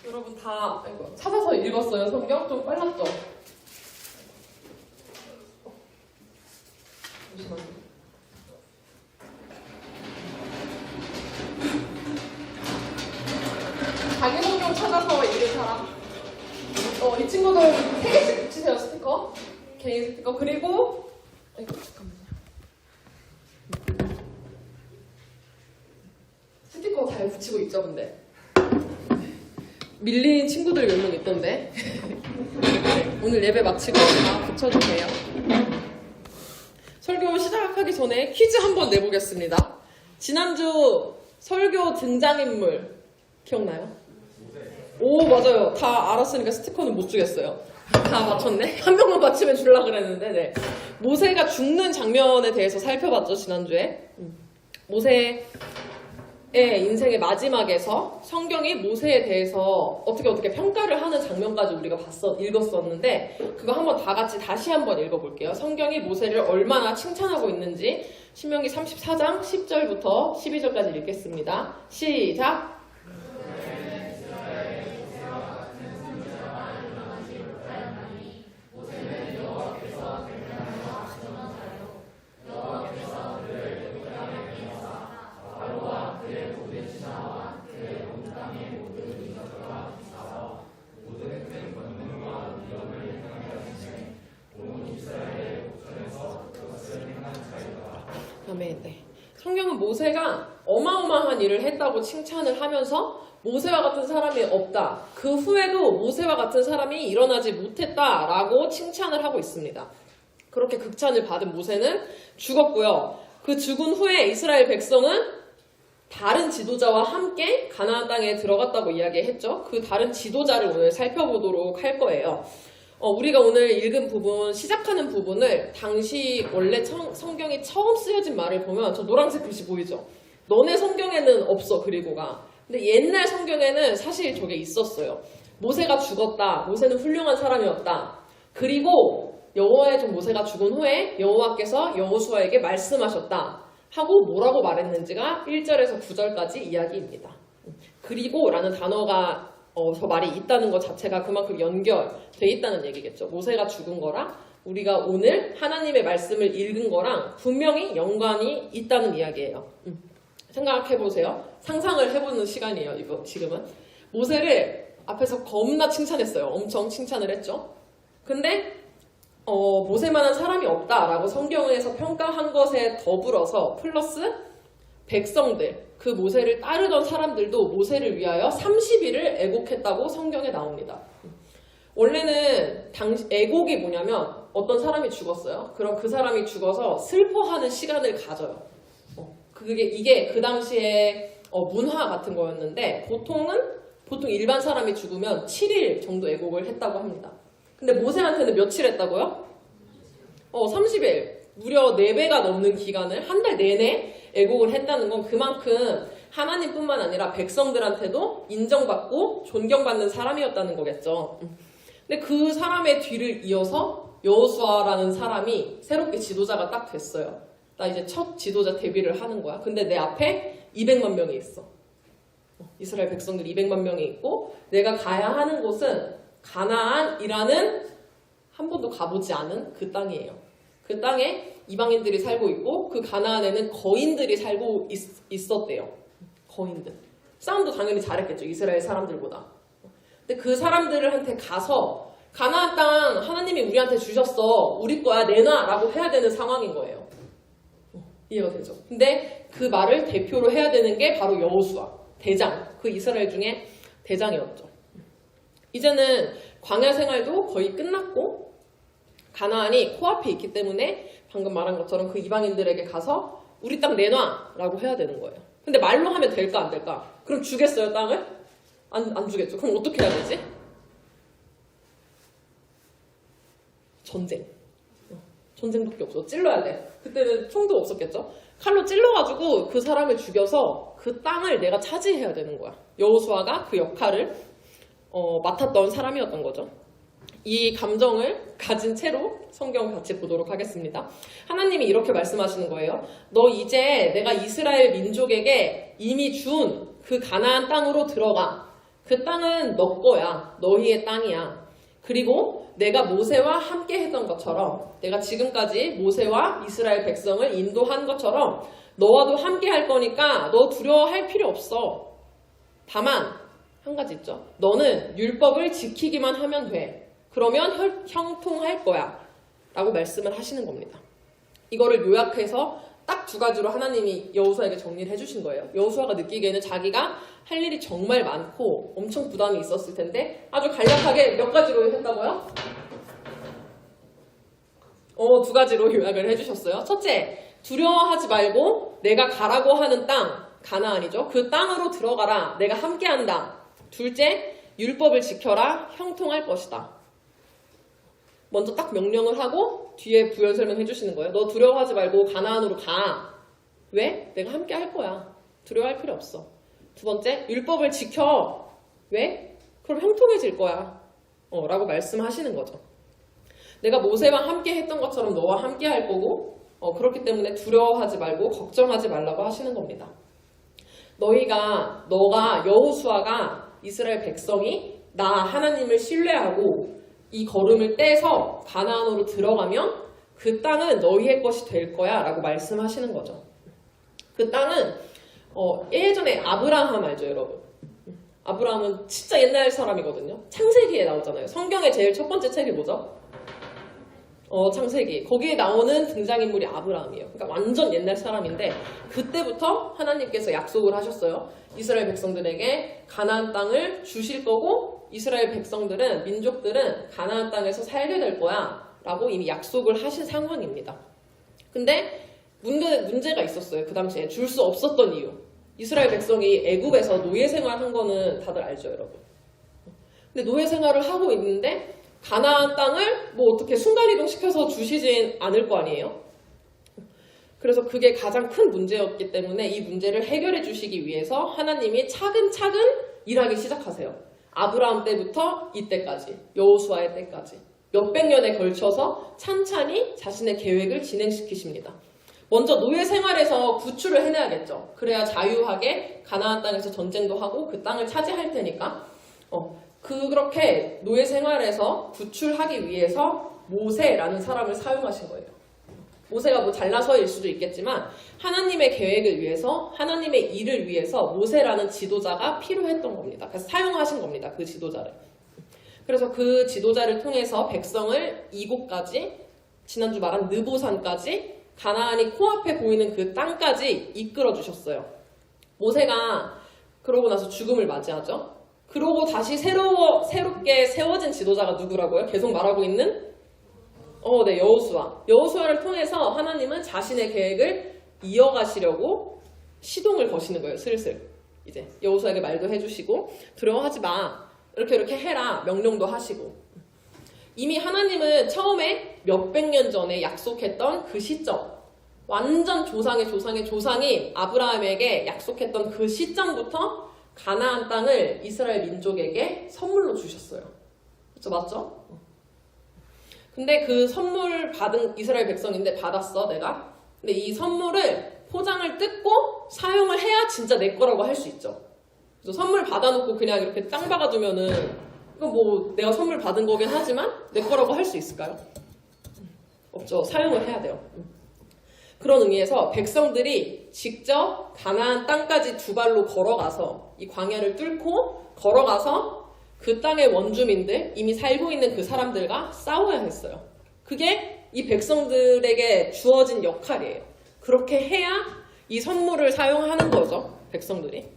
여러분 다 찾아서 읽었어요? 성경? 좀 빨랐죠? 잠시만요. 자기 성경 찾아서 읽은 사람? 이 친구들 3개씩 붙이세요, 스티커. 개인 스티커. 그리고 잠깐만요. 스티커 잘 붙이고 있죠, 근데? 밀린 친구들 몇 명 있던데. 오늘 예배 마치고 다 붙여주세요. 설교 시작하기 전에 퀴즈 한번 내보겠습니다. 지난주 설교 등장인물 기억나요? 오, 맞아요. 다 알았으니까 스티커는 못 주겠어요. 다 맞췄네? 한 명만 맞추면 주려고 그랬는데, 네. 모세가 죽는 장면에 대해서 살펴봤죠, 지난주에. 모세의 인생의 마지막에서 성경이 모세에 대해서 어떻게 평가를 하는 장면까지 우리가 읽었었는데, 그거 한번 다 같이 다시 한번 읽어볼게요. 성경이 모세를 얼마나 칭찬하고 있는지 신명기 34장 10절부터 12절까지 읽겠습니다. 시작! 네. 성경은 모세가 어마어마한 일을 했다고 칭찬을 하면서 모세와 같은 사람이 없다. 그 후에도 모세와 같은 사람이 일어나지 못했다라고 칭찬을 하고 있습니다. 그렇게 극찬을 받은 모세는 죽었고요. 그 죽은 후에 이스라엘 백성은 다른 지도자와 함께 가나안 땅에 들어갔다고 이야기했죠. 그 다른 지도자를 오늘 살펴보도록 할 거예요. 우리가 오늘 읽은 부분, 시작하는 부분을 당시 원래 성경이 처음 쓰여진 말을 보면 저 노란색 글씨 보이죠? 너네 성경에는 없어, 그리고가. 근데 옛날 성경에는 사실 저게 있었어요. 모세가 죽었다. 모세는 훌륭한 사람이었다. 그리고 여호와의 종 모세가 죽은 후에 여호와께서 여호수아에게 말씀하셨다. 하고 뭐라고 말했는지가 1절에서 9절까지 이야기입니다. 그리고 라는 단어가 저 말이 있다는 것 자체가 그만큼 연결돼 있다는 얘기겠죠. 모세가 죽은 거랑 우리가 오늘 하나님의 말씀을 읽은 거랑 분명히 연관이 있다는 이야기예요. 생각해보세요. 상상을 해보는 시간이에요. 이거 지금은. 모세를 앞에서 겁나 칭찬했어요. 엄청 칭찬을 했죠. 근데 모세만한 사람이 없다라고 성경에서 평가한 것에 더불어서 플러스 백성들, 그 모세를 따르던 사람들도 모세를 위하여 30일을 애곡했다고 성경에 나옵니다. 원래는 애곡이 뭐냐면 어떤 사람이 죽었어요. 그럼 그 사람이 죽어서 슬퍼하는 시간을 가져요. 이게 그 당시에 문화 같은 거였는데 보통 일반 사람이 죽으면 7일 정도 애곡을 했다고 합니다. 근데 모세한테는 며칠 했다고요? 30일. 무려 4배가 넘는 기간을 한 달 내내 애곡을 했다는 건 그만큼 하나님뿐만 아니라 백성들한테도 인정받고 존경받는 사람이었다는 거겠죠. 근데 그 사람의 뒤를 이어서 여호수아라는 사람이 새롭게 지도자가 딱 됐어요. 나 이제 첫 지도자 데뷔를 하는 거야. 근데 내 앞에 200만 명이 있어. 이스라엘 백성들 200만 명이 있고 내가 가야 하는 곳은 가나안이라는 한 번도 가보지 않은 그 땅이에요. 그 땅에 이방인들이 살고 있고 그 가나안에는 거인들이 살고 있었대요. 거인들. 싸움도 당연히 잘했겠죠. 이스라엘 사람들보다. 근데 그 사람들한테 가서 가나안 땅 하나님이 우리한테 주셨어. 우리 거야. 내놔. 라고 해야 되는 상황인 거예요. 이해가 되죠? 근데 그 말을 대표로 해야 되는 게 바로 여호수아. 대장. 그 이스라엘 중에 대장이었죠. 이제는 광야 생활도 거의 끝났고 가나안이 코앞에 있기 때문에 방금 말한 것처럼 그 이방인들에게 가서 우리 땅 내놔 라고 해야 되는 거예요. 근데 말로 하면 될까 안 될까? 그럼 주겠어요 땅을? 안 주겠죠. 그럼 어떻게 해야 되지? 전쟁밖에 없어. 찔러야 돼. 그때는 총도 없었겠죠. 칼로 찔러가지고 그 사람을 죽여서 그 땅을 내가 차지해야 되는 거야. 여호수아가 그 역할을 맡았던 사람이었던 거죠. 이 감정을 가진 채로 성경 같이 보도록 하겠습니다. 하나님이 이렇게 말씀하시는 거예요. 너 이제 내가 이스라엘 민족에게 이미 준 그 가나안 땅으로 들어가. 그 땅은 너 거야. 너희의 땅이야. 그리고 내가 모세와 함께 했던 것처럼 내가 지금까지 모세와 이스라엘 백성을 인도한 것처럼 너와도 함께 할 거니까 너 두려워할 필요 없어. 다만 한 가지 있죠. 너는 율법을 지키기만 하면 돼. 그러면 형통할 거야. 라고 말씀을 하시는 겁니다. 이거를 요약해서 딱 두 가지로 하나님이 여호수아에게 정리를 해주신 거예요. 여호수아가 느끼기에는 자기가 할 일이 정말 많고 엄청 부담이 있었을 텐데 아주 간략하게 몇 가지로 했다고요? 두 가지로 요약을 해주셨어요. 첫째, 두려워하지 말고 내가 가라고 하는 땅, 가나안이죠. 그 땅으로 들어가라. 내가 함께한다. 둘째, 율법을 지켜라. 형통할 것이다. 먼저 딱 명령을 하고 뒤에 부연 설명해 주시는 거예요. 너 두려워하지 말고 가나안으로 가. 왜? 내가 함께 할 거야. 두려워할 필요 없어. 두 번째, 율법을 지켜. 왜? 그럼 형통해질 거야. 라고 말씀하시는 거죠. 내가 모세와 함께 했던 것처럼 너와 함께 할 거고 그렇기 때문에 두려워하지 말고 걱정하지 말라고 하시는 겁니다. 너가 여호수아가 이스라엘 백성이 나 하나님을 신뢰하고 이 걸음을 떼서 가나안으로 들어가면 그 땅은 너희의 것이 될 거야 라고 말씀하시는 거죠. 그 땅은 예전에 아브라함 알죠 여러분? 아브라함은 진짜 옛날 사람이거든요. 창세기에 나오잖아요. 성경의 제일 첫 번째 책이 뭐죠? 창세기. 거기에 나오는 등장인물이 아브라함이에요. 그러니까 완전 옛날 사람인데 그때부터 하나님께서 약속을 하셨어요. 이스라엘 백성들에게 가나안 땅을 주실 거고 이스라엘 백성들은, 민족들은 가나안 땅에서 살게 될 거야 라고 이미 약속을 하신 상황입니다. 근데 문제가 있었어요. 그 당시에 줄 수 없었던 이유. 이스라엘 백성이 애굽에서 노예 생활한 거는 다들 알죠 여러분. 근데 노예 생활을 하고 있는데 가나안 땅을 뭐 어떻게 순간이동 시켜서 주시진 않을 거 아니에요. 그래서 그게 가장 큰 문제였기 때문에 이 문제를 해결해 주시기 위해서 하나님이 차근차근 일하기 시작하세요. 아브라함 때부터 이때까지, 여호수아의 때까지 몇백 년에 걸쳐서 찬찬히 자신의 계획을 진행시키십니다. 먼저 노예 생활에서 구출을 해내야겠죠. 그래야 자유하게 가나안 땅에서 전쟁도 하고 그 땅을 차지할 테니까 그렇게 노예 생활에서 구출하기 위해서 모세라는 사람을 사용하신 거예요. 모세가 뭐 잘나서일 수도 있겠지만 하나님의 계획을 위해서 하나님의 일을 위해서 모세라는 지도자가 필요했던 겁니다. 그래서 사용하신 겁니다. 그 지도자를. 그래서 그 지도자를 통해서 백성을 이곳까지 지난주 말한 느보산까지 가나안이 코앞에 보이는 그 땅까지 이끌어 주셨어요. 모세가 그러고 나서 죽음을 맞이하죠. 그러고 다시 새롭게 세워진 지도자가 누구라고요? 계속 말하고 있는 네, 여호수아. 여호수아를 통해서 하나님은 자신의 계획을 이어가시려고 시동을 거시는 거예요. 슬슬. 이제 여호수아에게 말도 해주시고 두려워하지 마. 이렇게 해라. 명령도 하시고. 이미 하나님은 처음에 몇백 년 전에 약속했던 그 시점, 완전 조상의 조상인 아브라함에게 약속했던 그 시점부터 가나안 땅을 이스라엘 민족에게 선물로 주셨어요. 그렇죠? 맞죠? 근데 그 선물 받은 이스라엘 백성인데 받았어 내가. 근데 이 선물을 포장을 뜯고 사용을 해야 진짜 내 거라고 할 수 있죠. 그래서 선물 받아놓고 그냥 이렇게 땅 박아두면은 이건 뭐 내가 선물 받은 거긴 하지만 내 거라고 할 수 있을까요? 없죠. 사용을 해야 돼요. 그런 의미에서 백성들이 직접 가나안 땅까지 두 발로 걸어가서 이 광야를 뚫고 걸어가서 그 땅의 원주민들, 이미 살고 있는 그 사람들과 싸워야 했어요. 그게 이 백성들에게 주어진 역할이에요. 그렇게 해야 이 선물을 사용하는 거죠. 백성들이.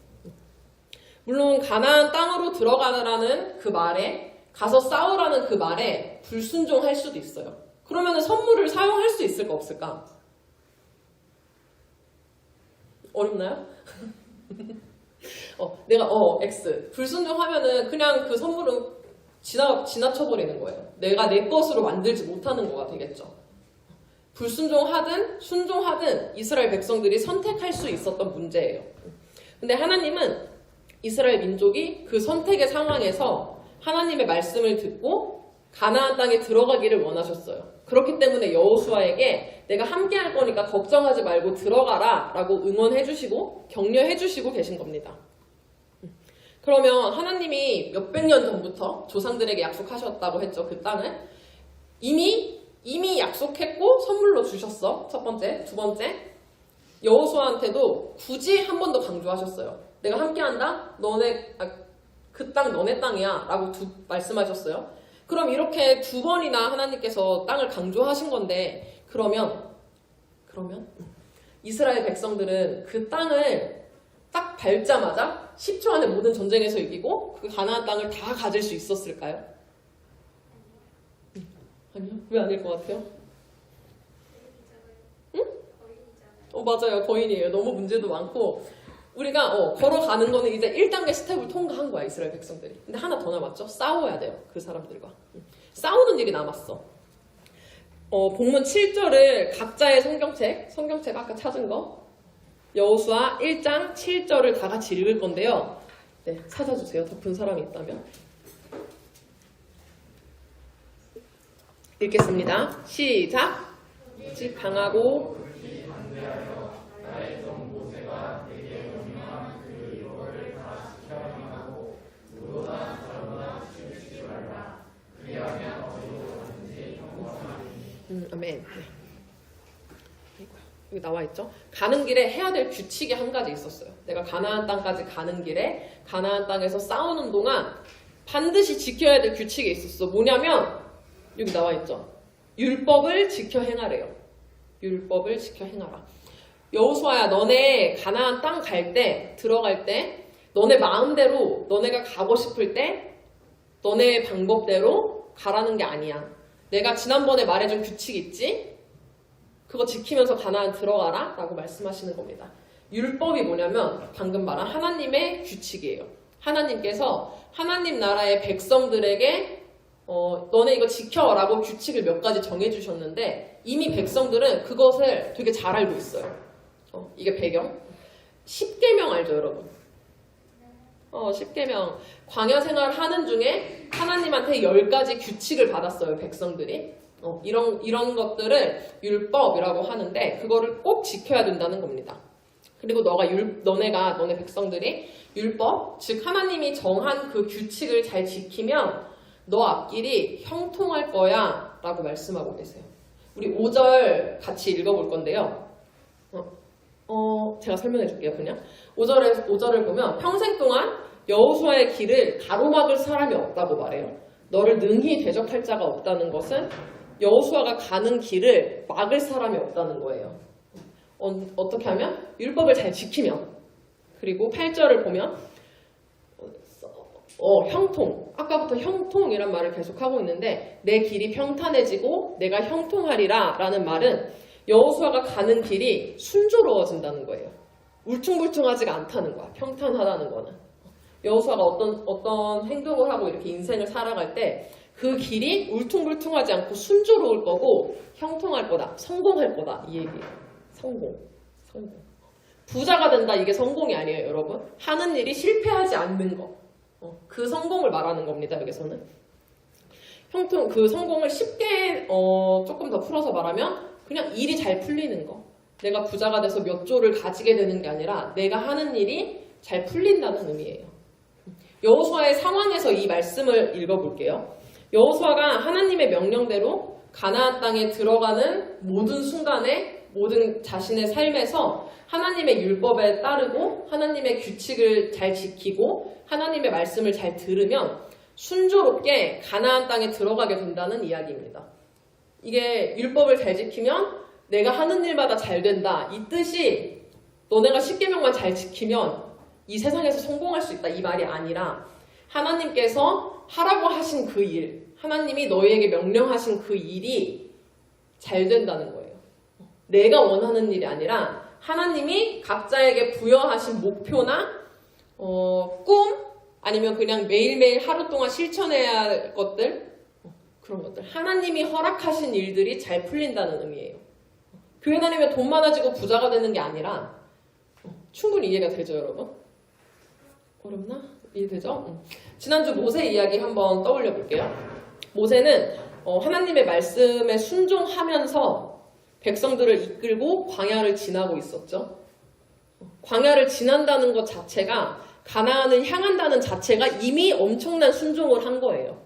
물론 가나안 땅으로 들어가라는 그 말에, 가서 싸우라는 그 말에 불순종할 수도 있어요. 그러면 선물을 사용할 수 있을까 없을까? 어렵나요? 내가 X 불순종하면은 그냥 그 선물은 지나쳐버리는 거예요. 내가 내 것으로 만들지 못하는 거가 되겠죠. 불순종하든 순종하든 이스라엘 백성들이 선택할 수 있었던 문제예요. 근데 하나님은 이스라엘 민족이 그 선택의 상황에서 하나님의 말씀을 듣고 가나안 땅에 들어가기를 원하셨어요. 그렇기 때문에 여호수아에게 내가 함께 할 거니까 걱정하지 말고 들어가라 라고 응원해 주시고 격려해 주시고 계신 겁니다. 그러면 하나님이 몇백 년 전부터 조상들에게 약속하셨다고 했죠. 그 땅을. 이미 약속했고 선물로 주셨어. 첫 번째. 두 번째. 여호수아한테도 굳이 한 번 더 강조하셨어요. 내가 함께한다? 그 땅 너네 땅이야. 라고 말씀하셨어요. 그럼 이렇게 두 번이나 하나님께서 땅을 강조하신 건데, 그러면 이스라엘 백성들은 그 땅을 딱 밟자마자 10초 안에 모든 전쟁에서 이기고 그 가나안 땅을 다 가질 수 있었을까요? 아니요. 왜 아닐 것 같아요? 응? 맞아요. 거인이에요. 너무 문제도 많고 우리가 걸어가는 거는 이제 1단계 스텝을 통과한 거야. 이스라엘 백성들이. 근데 하나 더 남았죠. 싸워야 돼요. 그 사람들과. 싸우는 일이 남았어. 본문 7절을 각자의 성경책 아까 찾은 거 여호수아 1장 7절을 다 같이 읽을 건데요. 네, 찾아주세요. 덮은 사람이 있다면. 읽겠습니다. 시작. 즉 강하고 아멘. 네. 여기 나와 있죠. 가는 길에 해야 될 규칙이 한 가지 있었어요. 내가 가나안 땅까지 가는 길에 가나안 땅에서 싸우는 동안 반드시 지켜야 될 규칙이 있었어. 뭐냐면 여기 나와 있죠. 율법을 지켜 행하래요. 율법을 지켜 행하라. 여호수아야, 너네 가나안 땅 들어갈 때 너네 마음대로 너네가 가고 싶을 때 너네 방법대로 가라는 게 아니야. 내가 지난번에 말해준 규칙 있지? 그거 지키면서 가나안 들어가라 라고 말씀하시는 겁니다. 율법이 뭐냐면 방금 말한 하나님의 규칙이에요. 하나님께서 하나님 나라의 백성들에게 너네 이거 지켜라고 규칙을 몇 가지 정해주셨는데 이미 백성들은 그것을 되게 잘 알고 있어요. 이게 배경. 10계명 알죠, 여러분? 10계명. 광야 생활 하는 중에 하나님한테 10가지 규칙을 받았어요, 백성들이. 이런 것들을 율법이라고 하는데 그거를 꼭 지켜야 된다는 겁니다. 그리고 너네 백성들이 율법, 즉 하나님이 정한 그 규칙을 잘 지키면 너 앞길이 형통할 거야 라고 말씀하고 계세요. 우리 5절 같이 읽어볼 건데요. 제가 설명해 줄게요. 그냥 5절을 보면 평생 동안 여호수아의 길을 가로막을 사람이 없다고 말해요. 너를 능히 대적할 자가 없다는 것은 여호수아가 가는 길을 막을 사람이 없다는 거예요. 어떻게 하면? 율법을 잘 지키면. 그리고 8절을 보면 형통. 아까부터 형통이란 말을 계속하고 있는데 내 길이 평탄해지고 내가 형통하리라 라는 말은 여호수아가 가는 길이 순조로워진다는 거예요. 울퉁불퉁하지가 않다는 거야. 평탄하다는 거는. 여호수아가 어떤 행동을 하고 이렇게 인생을 살아갈 때 그 길이 울퉁불퉁하지 않고 순조로울 거고 형통할 거다. 성공할 거다. 이 얘기예요. 성공. 부자가 된다. 이게 성공이 아니에요, 여러분. 하는 일이 실패하지 않는 거. 그 성공을 말하는 겁니다, 여기서는. 그 성공을 쉽게 조금 더 풀어서 말하면 그냥 일이 잘 풀리는 거. 내가 부자가 돼서 몇 조를 가지게 되는 게 아니라 내가 하는 일이 잘 풀린다는 의미예요. 여호수아의 상황에서 이 말씀을 읽어볼게요. 여호수아가 하나님의 명령대로 가나안 땅에 들어가는 모든 순간에 모든 자신의 삶에서 하나님의 율법에 따르고 하나님의 규칙을 잘 지키고 하나님의 말씀을 잘 들으면 순조롭게 가나안 땅에 들어가게 된다는 이야기입니다. 이게 율법을 잘 지키면 내가 하는 일마다 잘 된다. 이 뜻이 너네가 10계명만 잘 지키면 이 세상에서 성공할 수 있다. 이 말이 아니라 하나님께서 하라고 하신 그 일, 하나님이 너희에게 명령하신 그 일이 잘 된다는 거예요. 내가 원하는 일이 아니라 하나님이 각자에게 부여하신 목표나 꿈 아니면 그냥 매일매일 하루 동안 실천해야 할 것들 그런 것들 하나님이 허락하신 일들이 잘 풀린다는 의미예요. 교회 다니면 돈 많아지고 부자가 되는 게 아니라 충분히 이해가 되죠, 여러분? 어렵나? 이해되죠? 지난주 모세 이야기 한번 떠올려 볼게요. 모세는 하나님의 말씀에 순종하면서 백성들을 이끌고 광야를 지나고 있었죠. 광야를 지난다는 것 자체가 가나안을 향한다는 자체가 이미 엄청난 순종을 한 거예요.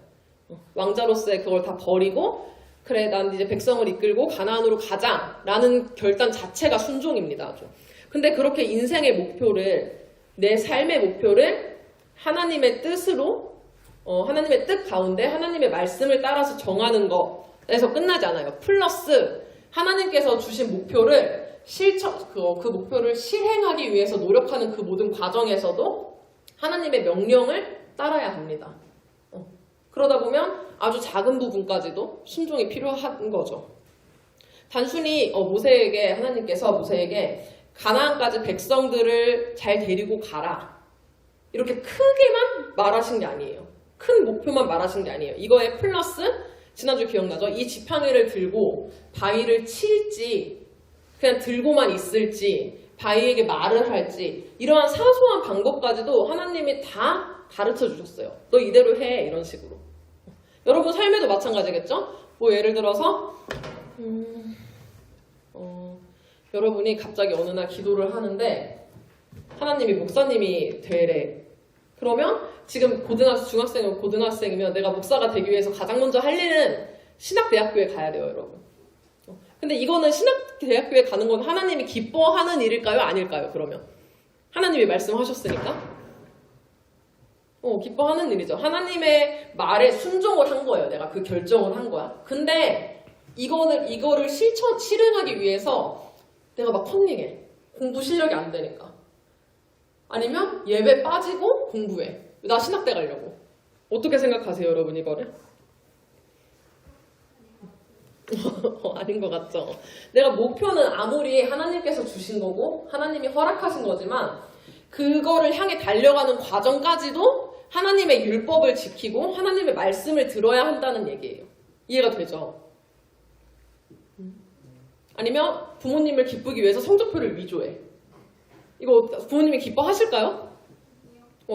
왕자로서의 그걸 다 버리고 그래 난 이제 백성을 이끌고 가나안으로 가자라는 결단 자체가 순종입니다. 아주. 근데 그렇게 인생의 목표를 내 삶의 목표를 하나님의 뜻으로 하나님의 뜻 가운데 하나님의 말씀을 따라서 정하는 것에서 끝나지 않아요. 플러스 하나님께서 주신 목표를 그 목표를 실행하기 위해서 노력하는 그 모든 과정에서도 하나님의 명령을 따라야 합니다. 그러다 보면 아주 작은 부분까지도 순종이 필요한 거죠. 단순히 하나님께서 모세에게 가나안까지 백성들을 잘 데리고 가라. 이렇게 크게만 말하신 게 아니에요. 큰 목표만 말하신 게 아니에요. 이거에 플러스 지난주 기억나죠? 이 지팡이를 들고 바위를 칠지 그냥 들고만 있을지 바위에게 말을 할지 이러한 사소한 방법까지도 하나님이 다 가르쳐 주셨어요. 너 이대로 해 이런 식으로. 여러분 삶에도 마찬가지겠죠? 뭐 예를 들어서 여러분이 갑자기 어느 날 기도를 하는데 하나님이 목사님이 되래. 그러면 지금 중학생이면 고등학생이면 내가 목사가 되기 위해서 가장 먼저 할 일은 신학대학교에 가야 돼요, 여러분. 근데 이거는 신학대학교에 가는 건 하나님이 기뻐하는 일일까요? 아닐까요? 그러면 하나님이 말씀하셨으니까 기뻐하는 일이죠. 하나님의 말에 순종을 한 거예요. 내가 그 결정을 한 거야. 근데 이거를 실행하기 위해서 내가 막 컨닝해. 공부 실력이 안 되니까. 아니면 예배 빠지고 공부해. 나 신학대 가려고. 어떻게 생각하세요, 여러분 이거를? 아닌 것 같죠? 내가 목표는 아무리 하나님께서 주신 거고 하나님이 허락하신 거지만 그거를 향해 달려가는 과정까지도 하나님의 율법을 지키고 하나님의 말씀을 들어야 한다는 얘기예요. 이해가 되죠? 아니면 부모님을 기쁘기 위해서 성적표를 위조해. 이거 부모님이 기뻐하실까요?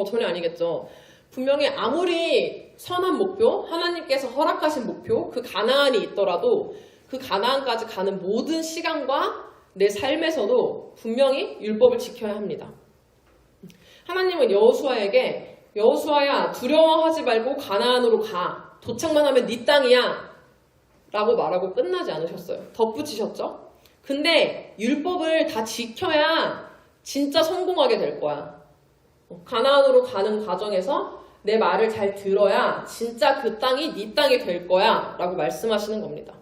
전혀 아니겠죠. 분명히 아무리 선한 목표, 하나님께서 허락하신 목표, 그 가나안이 있더라도 그 가나안까지 가는 모든 시간과 내 삶에서도 분명히 율법을 지켜야 합니다. 하나님은 여호수아야 두려워하지 말고 가나안으로 가. 도착만 하면 네 땅이야. 라고 말하고 끝나지 않으셨어요. 덧붙이셨죠? 근데 율법을 다 지켜야 진짜 성공하게 될 거야. 가나안으로 가는 과정에서 내 말을 잘 들어야 진짜 그 땅이 네 땅이 될 거야 라고 말씀하시는 겁니다.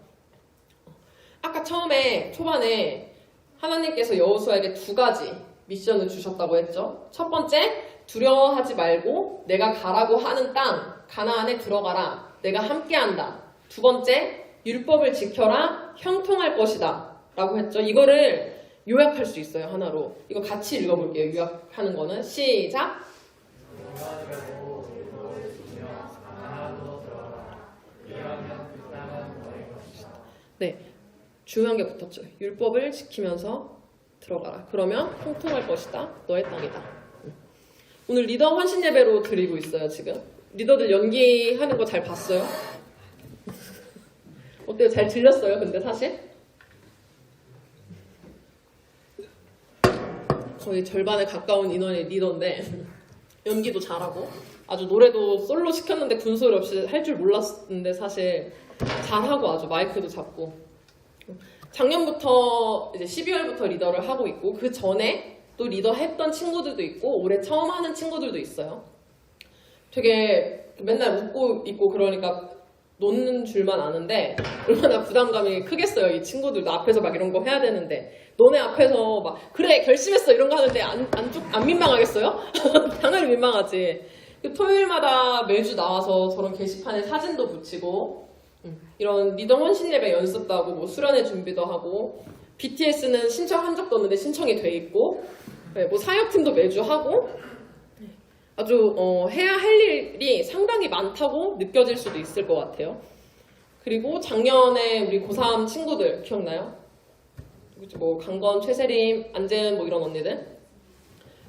아까 초반에 하나님께서 여호수아에게 2가지 미션을 주셨다고 했죠. 첫 번째, 두려워하지 말고 내가 가라고 하는 땅 가나안에 들어가라. 내가 함께한다. 2번째, 율법을 지켜라. 형통할 것이다 라고 했죠. 이거를 요약할 수 있어요. 하나로. 이거 같이 읽어볼게요. 요약하는 거는. 시작! 네, 중요한 게 붙었죠. 율법을 지키면서 들어가라. 그러면 형통할 것이다. 너의 땅이다. 오늘 리더 헌신 예배로 드리고 있어요. 지금 리더들 연기하는 거 잘 봤어요? 어때요? 잘 들렸어요? 근데 사실? 거의 절반에 가까운 인원의 리더인데 연기도 잘하고 아주 노래도 솔로 시켰는데 군소리 없이 할 줄 몰랐는데 사실 잘하고 아주 마이크도 잡고 작년부터 이제 12월부터 리더를 하고 있고 그 전에 또 리더 했던 친구들도 있고 올해 처음 하는 친구들도 있어요. 되게 맨날 웃고 있고 그러니까 노는 줄만 아는데 얼마나 부담감이 크겠어요. 이 친구들도 앞에서 막 이런 거 해야 되는데 너네 앞에서 막 그래 결심했어 이런 거 하는데 안 민망하겠어요? 당연히 민망하지. 토요일마다 매주 나와서 저런 게시판에 사진도 붙이고 이런 리더 헌신 예배 연습도 하고 뭐 수련회 준비도 하고 BTS는 신청한 적도 없는데 신청이 돼 있고 뭐 사역팀도 매주 하고 아주 해야 할 일이 상당히 많다고 느껴질 수도 있을 것 같아요. 그리고 작년에 우리 고3 친구들 기억나요? 뭐 강건, 최세림, 안재은 뭐 이런 언니들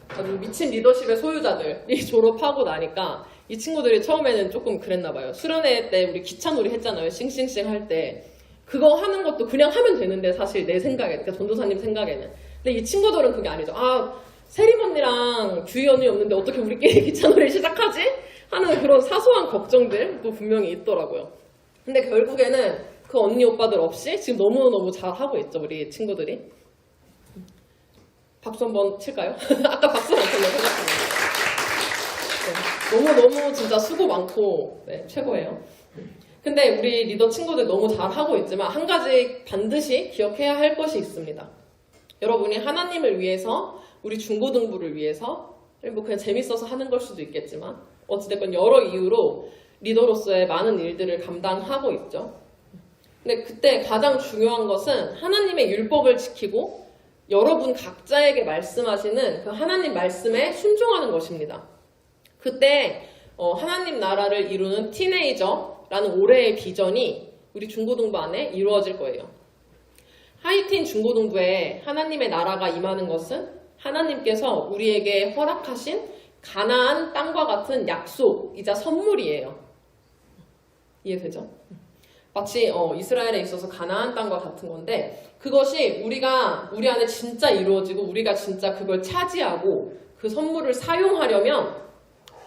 아주 미친 리더십의 소유자들이 졸업하고 나니까 이 친구들이 처음에는 조금 그랬나 봐요. 수련회 때 우리 기차놀이 했잖아요. 싱싱싱 할 때 그거 하는 것도 그냥 하면 되는데 사실 내 생각에 그러니까 전도사님 생각에는 근데 이 친구들은 그게 아니죠. 세리언니랑 주희 언니 없는데 어떻게 우리끼리 기차놀이 시작하지? 하는 그런 사소한 걱정들도 분명히 있더라고요. 근데 결국에는 그 언니 오빠들 없이 지금 너무너무 잘하고 있죠, 우리 친구들이. 박수 한번 칠까요? 아까 박수 안 쳤네요, 생각합니다. 너무너무 진짜 수고 많고, 네, 최고예요. 근데 우리 리더 친구들 너무 잘하고 있지만 한 가지 반드시 기억해야 할 것이 있습니다. 여러분이 하나님을 위해서, 우리 중고등부를 위해서, 뭐 그냥 재밌어서 하는 걸 수도 있겠지만 어찌됐건 여러 이유로 리더로서의 많은 일들을 감당하고 있죠. 근데 그때 가장 중요한 것은 하나님의 율법을 지키고 여러분 각자에게 말씀하시는 그 하나님 말씀에 순종하는 것입니다. 그때 하나님 나라를 이루는 티네이저라는 올해의 비전이 우리 중고등부 안에 이루어질 거예요. 하이틴 중고등부에 하나님의 나라가 임하는 것은 하나님께서 우리에게 허락하신 가나안 땅과 같은 약속이자 선물이에요. 이해되죠? 마치 이스라엘에 있어서 가나안 땅과 같은 건데 그것이 우리 안에 진짜 이루어지고 우리가 진짜 그걸 차지하고 그 선물을 사용하려면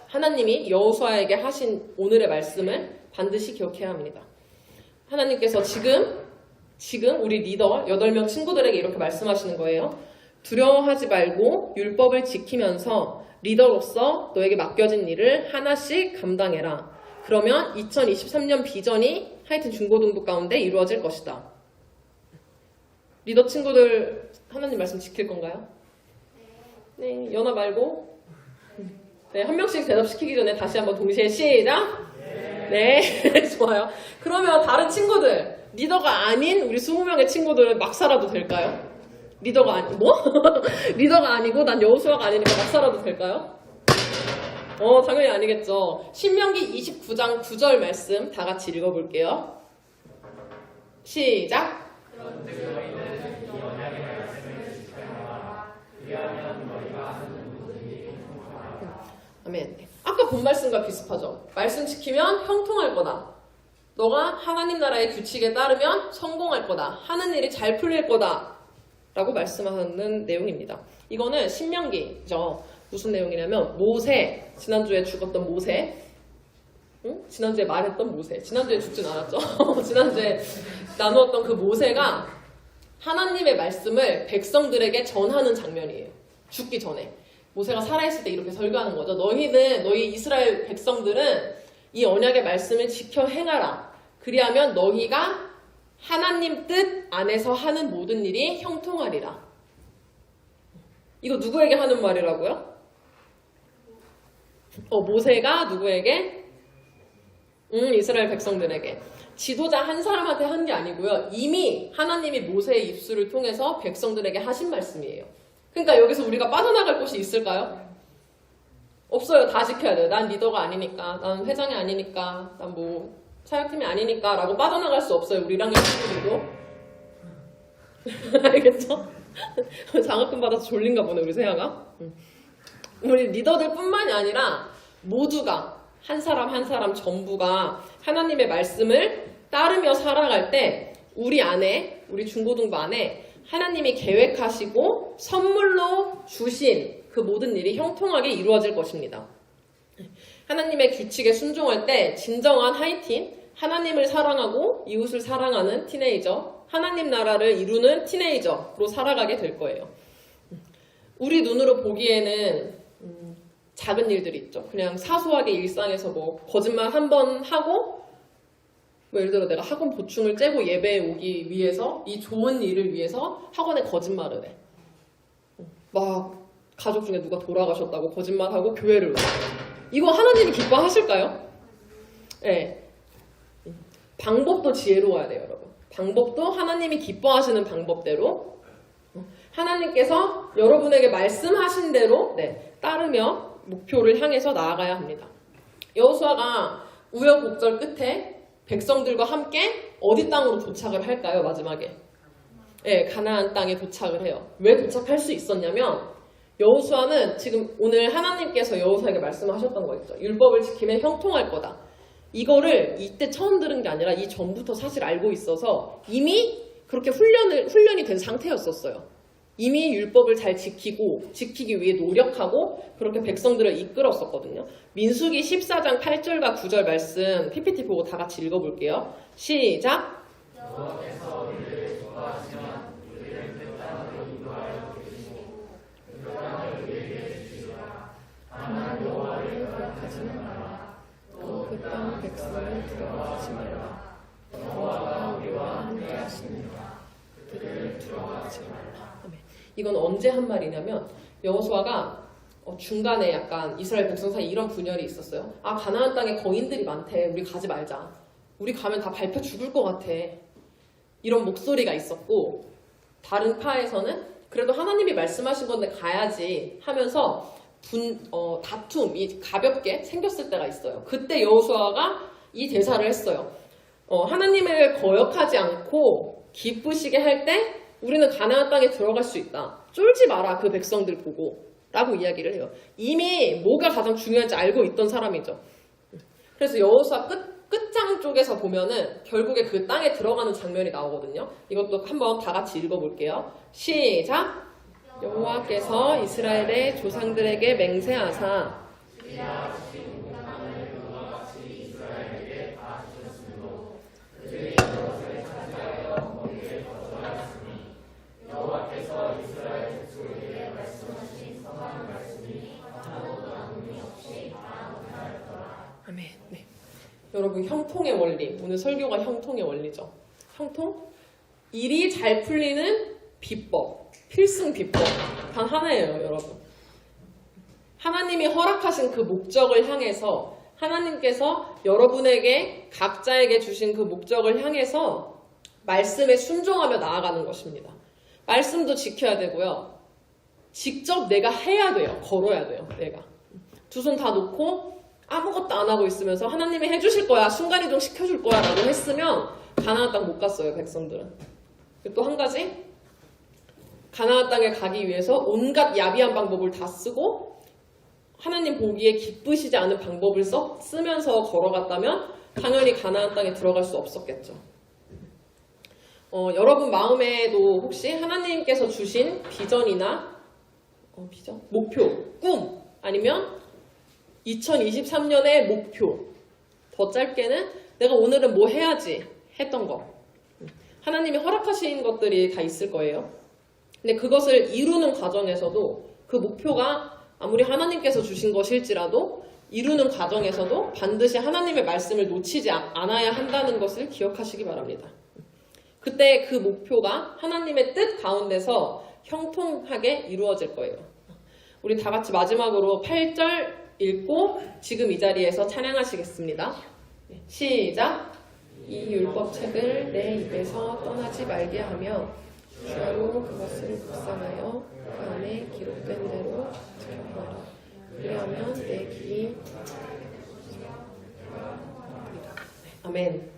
하나님이 여호수아에게 하신 오늘의 말씀을 반드시 기억해야 합니다. 하나님께서 지금 우리 리더 8명 친구들에게 이렇게 말씀하시는 거예요. 두려워하지 말고 율법을 지키면서 리더로서 너에게 맡겨진 일을 하나씩 감당해라. 그러면 2023년 비전이 하여튼 중고등부 가운데 이루어질 것이다. 리더 친구들 하나님 말씀 지킬 건가요? 네, 연아 말고. 네, 한 명씩 대답시키기 전에 다시 한번 동시에 시작. 네, 좋아요. 그러면 다른 친구들, 리더가 아닌 우리 20명의 친구들은 막 살아도 될까요? 리더가 리더가 아니고 난 여호수아가 아니니까 막 살아도 될까요? 당연히 아니겠죠. 신명기 29장 9절 말씀 다 같이 읽어볼게요. 시작. 아멘. 아까 본 말씀과 비슷하죠. 말씀 지키면 형통할 거다. 너가 하나님 나라의 규칙에 따르면 성공할 거다. 하는 일이 잘 풀릴 거다. 라고 말씀하는 내용입니다. 이거는 신명기죠. 무슨 내용이냐면 모세, 지난주에 죽었던 모세, 지난주에 말했던 모세, 지난주에 죽진 않았죠. 지난주에 나누었던 그 모세가 하나님의 말씀을 백성들에게 전하는 장면이에요. 죽기 전에. 모세가 살아있을 때 이렇게 설교하는 거죠. 너희 이스라엘 백성들은 이 언약의 말씀을 지켜 행하라. 그리하면 너희가 하나님 뜻 안에서 하는 모든 일이 형통하리라. 이거 누구에게 하는 말이라고요? 모세가 누구에게? 이스라엘 백성들에게. 지도자 한 사람한테 한 게 아니고요. 이미 하나님이 모세의 입술을 통해서 백성들에게 하신 말씀이에요. 그러니까 여기서 우리가 빠져나갈 곳이 있을까요? 없어요. 다 지켜야 돼요. 난 리더가 아니니까, 난 회장이 아니니까, 난 뭐 사역팀이 아니니까 라고 빠져나갈 수 없어요. 우리랑 친구들도. 알겠죠? 장학금 받아서 졸린가 보네, 우리 세아가. 우리 리더들 뿐만이 아니라 모두가 한 사람 한 사람 전부가 하나님의 말씀을 따르며 살아갈 때 우리 안에, 우리 중고등부 안에 하나님이 계획하시고 선물로 주신 그 모든 일이 형통하게 이루어질 것입니다. 하나님의 규칙에 순종할 때 진정한 하이틴, 하나님을 사랑하고 이웃을 사랑하는 티네이저, 하나님 나라를 이루는 티네이저로 살아가게 될 거예요. 우리 눈으로 보기에는 작은 일들이 있죠. 그냥 사소하게 일상에서 뭐 거짓말 한 번 하고 뭐 예를 들어 내가 학원 보충을 째고 예배에 오기 위해서 이 좋은 일을 위해서 학원에 거짓말을 해. 막 가족 중에 누가 돌아가셨다고 거짓말하고 교회를 와. 이거 하나님이 기뻐하실까요? 네. 방법도 지혜로워야 돼요, 여러분. 방법도 하나님이 기뻐하시는 방법대로 하나님께서 여러분에게 말씀하신 대로 따르며 목표를 향해서 나아가야 합니다. 여호수아가 우여곡절 끝에 백성들과 함께 어디 땅으로 도착을 할까요? 마지막에 가나안 땅에 도착을 해요. 왜 도착할 수 있었냐면 여호수아는 지금 오늘 하나님께서 여호수아에게 말씀하셨던 거 있죠. 율법을 지키면 형통할 거다. 이거를 이때 처음 들은 게 아니라 이전부터 사실 알고 있어서 이미 그렇게 훈련이 된 상태였었어요. 이미 율법을 잘 지키기 위해 노력하고 그렇게 백성들을 이끌었었거든요. 민수기 14장 8절과 9절 말씀 PPT 보고 다 같이 읽어볼게요. 시작! 그 땅 백성을 두려워하지 말라. 여호와가 우리와 함께 하시니라. 그들을 두려워하지 말라. 아멘. 이건 언제 한 말이냐면 여호수아가 중간에 약간 이스라엘 백성 사이에 이런 분열이 있었어요. 아, 가나안 땅에 거인들이 많대. 우리 가지 말자. 우리 가면 다 밟혀 죽을 것 같아. 이런 목소리가 있었고, 다른 파에서는 그래도 하나님이 말씀하신 건데 가야지 하면서 다툼이 가볍게 생겼을 때가 있어요. 그때 여호수아가 이 대사를 했어요. 하나님을 거역하지 않고 기쁘시게 할 때 우리는 가나안 땅에 들어갈 수 있다. 쫄지 마라, 그 백성들 보고 라고 이야기를 해요. 이미 뭐가 가장 중요한지 알고 있던 사람이죠. 그래서 여호수아 끝장 쪽에서 보면은 결국에 그 땅에 들어가는 장면이 나오거든요. 이것도 한번 다 같이 읽어볼게요. 시작! 여호와께서 이스라엘의 조상들에게 맹세하사 아멘. 네. 여러분, 형통의 원리. 오늘 설교가 형통의 원리죠. 형통? 일이 잘 풀리는 비법. 필승 비법. 단 하나예요, 여러분. 하나님이 허락하신 그 목적을 향해서, 하나님께서 여러분에게 각자에게 주신 그 목적을 향해서 말씀에 순종하며 나아가는 것입니다. 말씀도 지켜야 되고요. 직접 내가 해야 돼요. 걸어야 돼요, 내가. 두 손 다 놓고 아무것도 안 하고 있으면서 하나님이 해주실 거야, 순간이동 시켜줄 거야 라고 했으면 가나안 땅 못 갔어요, 백성들은. 또 한 가지, 가나안 땅에 가기 위해서 온갖 야비한 방법을 다 쓰고 하나님 보기에 기쁘시지 않은 방법을 쓰면서 걸어갔다면 당연히 가나안 땅에 들어갈 수 없었겠죠. 여러분 마음에도 혹시 하나님께서 주신 비전이나 목표, 꿈, 아니면 2023년의 목표, 더 짧게는 내가 오늘은 뭐 해야지 했던 거, 하나님이 허락하신 것들이 다 있을 거예요. 근데 그것을 이루는 과정에서도 그 목표가 아무리 하나님께서 주신 것일지라도 이루는 과정에서도 반드시 하나님의 말씀을 놓치지 않아야 한다는 것을 기억하시기 바랍니다. 그때 그 목표가 하나님의 뜻 가운데서 형통하게 이루어질 거예요. 우리 다 같이 마지막으로 8절 읽고 지금 이 자리에서 찬양하시겠습니다. 시작! 이 율법책을 내 입에서 떠나지 말게 하며 주야로 그것을 묵상하여 그 안에 기록된 대로 지켜보라. 그리하면 내 길이 아멘.